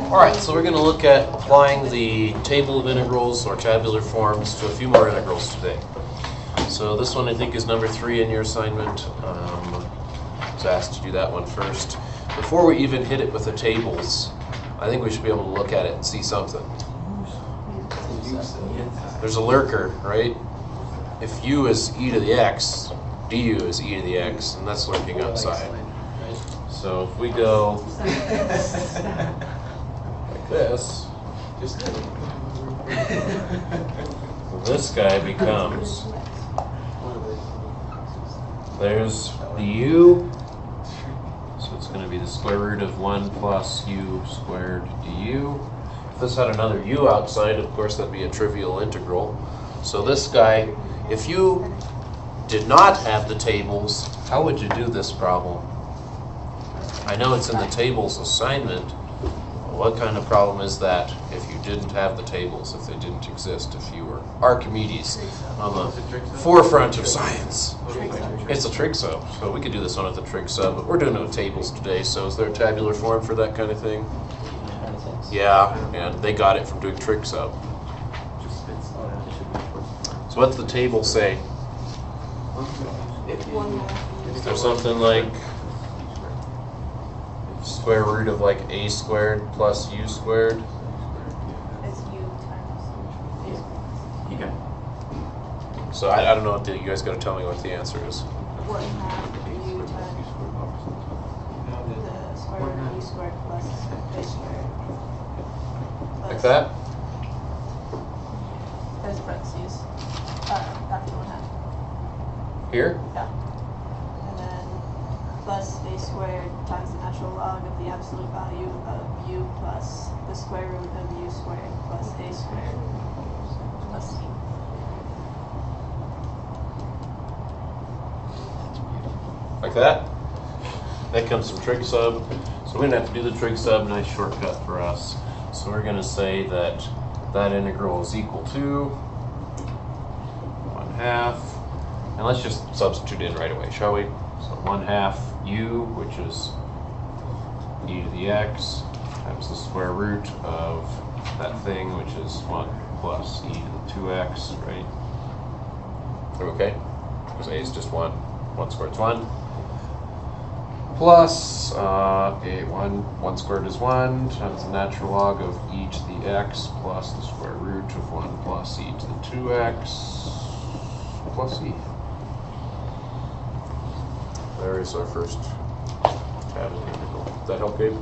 Alright, so we're going to look at applying the table of integrals or tabular forms to a few more integrals today. So this one I think is number 3 in your assignment. I was asked to do that one first. Before we even hit it with the tables, I think we should be able to look at it and see something. There's a lurker, right? If u is e to the x, du is e to the x, and that's lurking outside. So if we go like this, this guy becomes, there's the u, so it's going to be the square root of 1 plus u squared du. If this had another u outside, of course that'd be a trivial integral. So this guy, if you did not have the tables, how would you do this problem? I know it's in the tables assignment. What kind of problem is that if you didn't have the tables, if they didn't exist, if you were Archimedes on the forefront of science? It's a trig sub, so we could do this one with a trig sub, but we're doing it with tables today, so is there a tabular form for that kind of thing? Yeah, and they got it from doing trig sub. So what's the table say? Is there something like square root of like a squared plus u squared? It's u times a. Okay. So I don't know what you guys got to tell me what the answer is. 1 half u times the square root of u squared plus a squared. Like that? There's parentheses. After 1 half. Here? Yeah. And then plus a squared times the natural log of the absolute value of u plus the square root of u squared plus a squared plus c. Like that? That comes from trig sub. So we're going to have to do the trig sub, nice shortcut for us. So we're going to say that that integral is equal to 1 half. And let's just substitute in right away, shall we? So 1 half u, which is e to the x, times the square root of that thing, which is 1 plus e to the 2x, right? Okay? Because a is just 1. 1 squared is 1. Plus, 1 squared is 1, times the natural log of e to the x plus the square root of 1 plus e to the 2x plus e. There is our first tabular integral. Does that help, Gabe?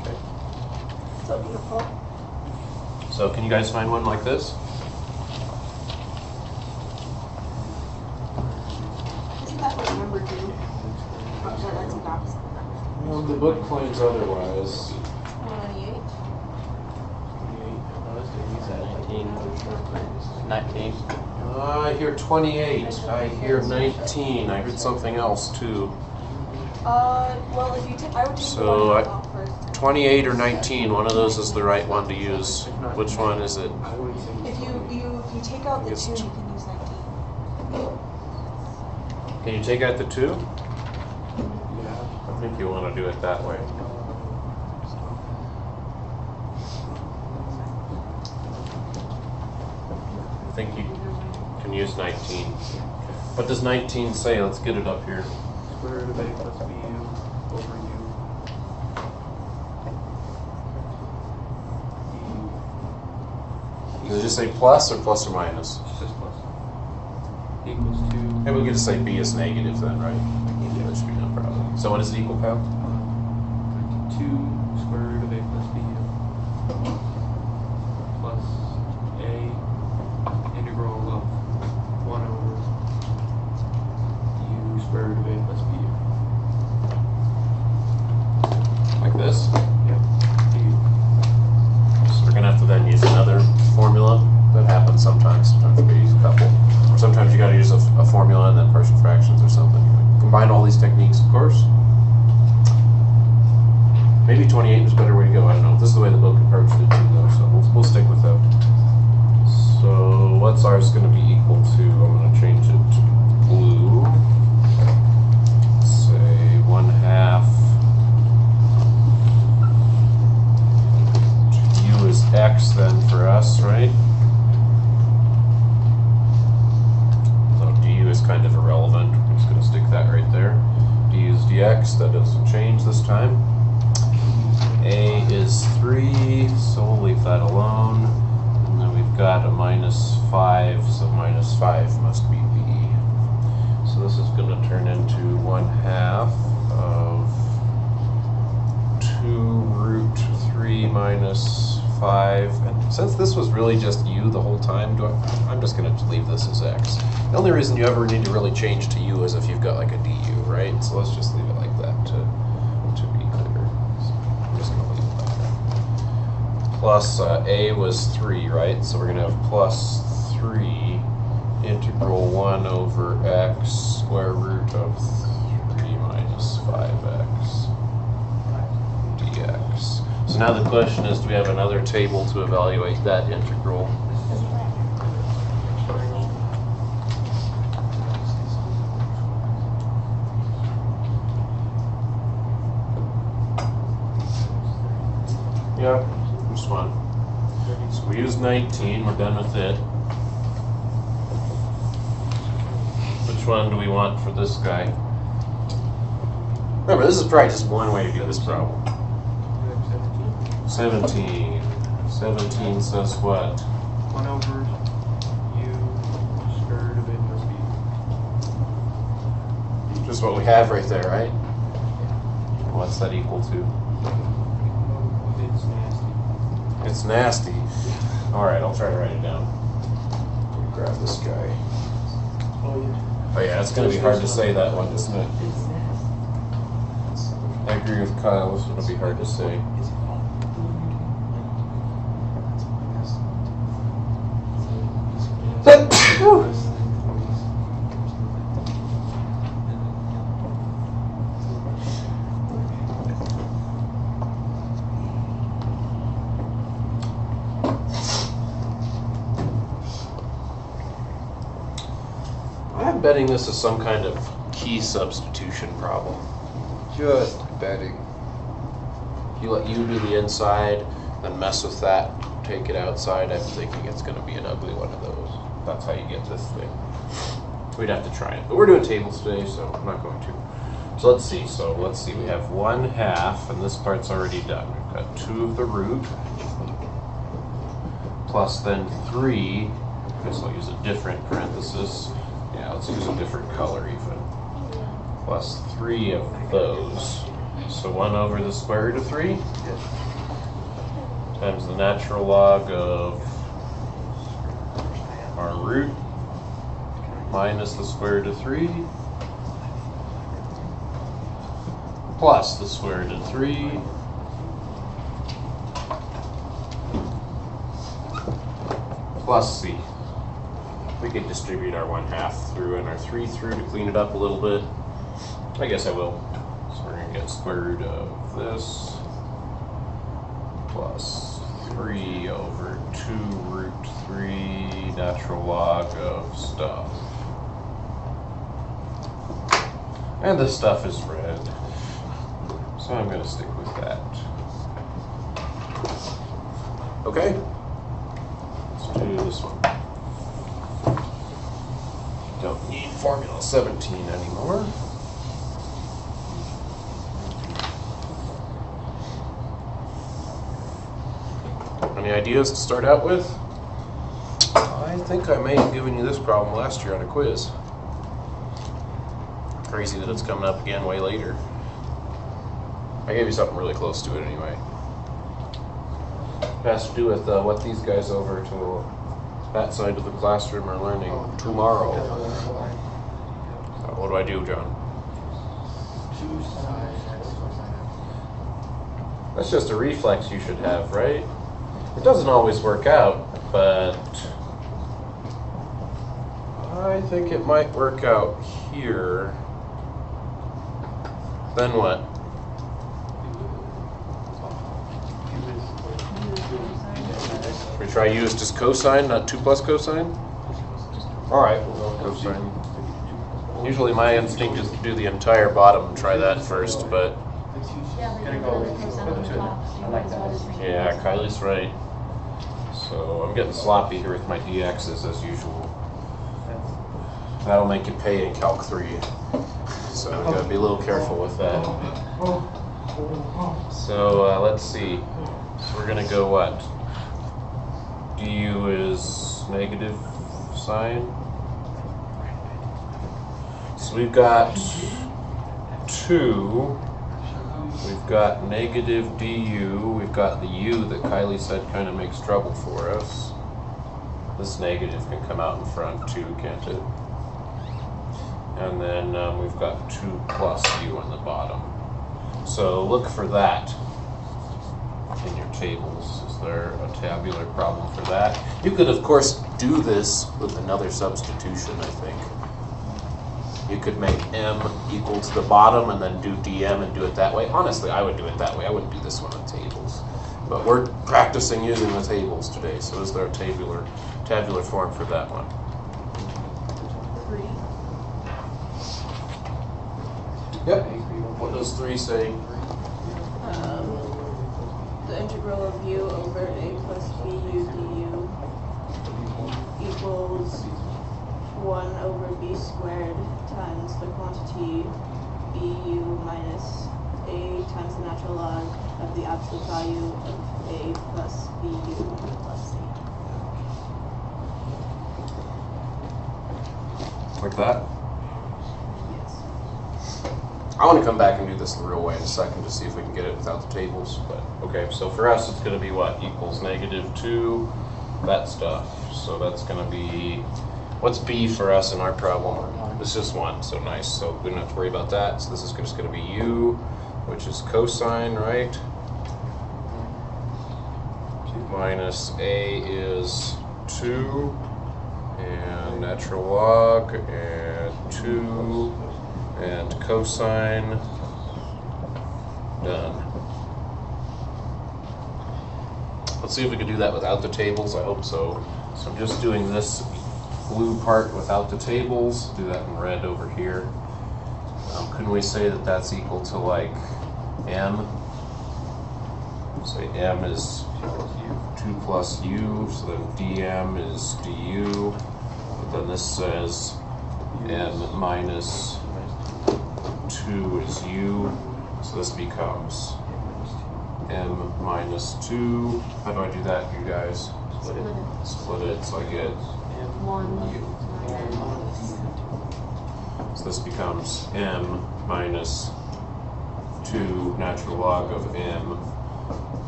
Okay. So beautiful. So can you guys find one like this? Isn't that what number 2? No, that's an opposite number. Well, the book claims otherwise. 198. 19. I hear 28. I hear 19. I heard something else too. Well, if you I would take So, the one off first. 28 or 19, one of those is the right one to use. Which one is it? If you take out the 2, you can use 19. Can you take out the 2? I think you want to do it that way. I think you can use 19. What does 19 say? Let's get it up here. Square root of a plus bu over u. Does it just say plus or plus or minus? It's just plus. Equals 2. Maybe we could just say b is negative then, right? Yeah, that should be no problem. So what does it equal, Kyle? 2 square root of a plus bu plus a integral of 1 over u square root of a plus bu. Like this? Yep. So we're going to have to then use another formula. That happens sometimes. Sometimes we use a couple. Or sometimes you got to use a formula and then partial fractions or something. Combine all these techniques, of course. Maybe 28 is a better way to go. I don't know. This is the way the book approached it too, though, so we'll stick with that. So what's ours going to be equal to? I'm going to change it to blue. Say 1 half plus, right? So du is kind of irrelevant. I'm just going to stick that right there. D is dx. That doesn't change this time. A is 3, so we'll leave that alone. And then we've got a -5, so -5 must be B. So this is going to turn into 1/2 of 2 root 3 minus 5. And since this was really just u the whole time, I'm just going to leave this as x. The only reason you ever need to really change to u is if you've got like a du, right? So let's just leave it like that to be clear. So I'm just going to leave it like that. Plus a was 3, right? So we're going to have plus 3 integral 1 over x square root of 3 minus 5x dx. So now the question is, do we have another table to evaluate that integral? Yeah, just one. So we use 19, we're done with it. Which one do we want for this guy? Remember, this is probably just one way to do this problem. 17. 17 says what? 1 over u square root of a plus b. Just what we have right there, right? What's that equal to? It's nasty. It's nasty. Alright, I'll try to write it down. Grab this guy. Oh yeah, it's going to be hard to say that one, isn't it? I agree with Kyle, it's going to be hard to say. I'm betting this is some kind of key substitution problem. Just betting. If you let u do the inside, then mess with that, take it outside, I'm thinking it's going to be an ugly one of those. That's how you get this thing. We'd have to try it. But we're doing tables today, so I'm not going to. So let's see. We have 1/2, and this part's already done. We've got 2 of the root, plus then 3. I guess I'll use a different parenthesis. Yeah, let's use a different color even. Plus 3 of those. So 1 over the square root of 3 times the natural log of our root minus the square root of 3 plus the square root of 3 plus c. We could distribute our 1/2 through and our 3 through to clean it up a little bit. I guess I will. So we're going to get square root of this plus 3 over 2 root 3 natural log of stuff. And the stuff is red. So I'm going to stick with that. Okay? Let's do this one. Don't need formula 17 anymore. Any ideas to start out with? I think I may have given you this problem last year on a quiz. Crazy that it's coming up again way later. I gave you something really close to it anyway. It has to do with what these guys over to that side of the classroom are learning tomorrow. What do I do, John? That's just a reflex you should have, right? It doesn't always work out, but I think it might work out here. Then what? We try u as just cosine, not 2 plus cosine? Alright, we'll go cosine. Usually my instinct is to do the entire bottom and try that first, but yeah, Kylie's right. So I'm getting sloppy here with my dx's as usual. That'll make you pay in Calc 3. So we gotta be a little careful with that. So let's see. We're gonna go what? du is negative sign. So we've got 2. We've got negative du. We've got the u that Kylie said kind of makes trouble for us. This negative can come out in front too, can't it? And then we've got 2 plus u on the bottom. So look for that in your tables. Is there a tabular problem for that? You could, of course, do this with another substitution, I think. You could make m equal to the bottom and then do dm and do it that way. Honestly, I would do it that way. I wouldn't do this one in tables. But we're practicing using the tables today, so is there a tabular form for that one? 3. Yep. What does 3 say? The integral of u over a plus bu du equals 1 over b squared times the quantity bu minus a times the natural log of the absolute value of a plus bu plus c. Like that? Yes. I want to come back and do this the real way in a second to see if we can get it without the tables. But okay, so for us it's going to be what? Equals negative 2, that stuff. So that's going to be, what's b for us in our problem? It's just 1, so nice. So we don't have to worry about that. So this is just going to be u, which is cosine, right? Minus a is 2, and natural log, and 2, and cosine, done. Let's see if we can do that without the tables. I hope so. So I'm just doing this blue part without the tables. Do that in red over here. Couldn't we say that that's equal to like m? Say m is 2 plus u, so then dm is du. But then this says m minus 2 is u, so this becomes m minus 2. How do I do that, you guys? Split it so I get u. So this becomes m minus 2 natural log of m.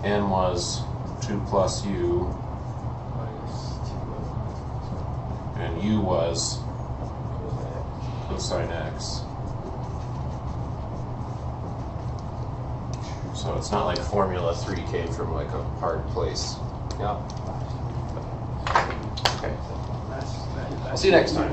n was 2 plus u, and u was cosine x. So it's not like Formula 3 came from like a hard place. Yeah. Okay. I'll see you next time.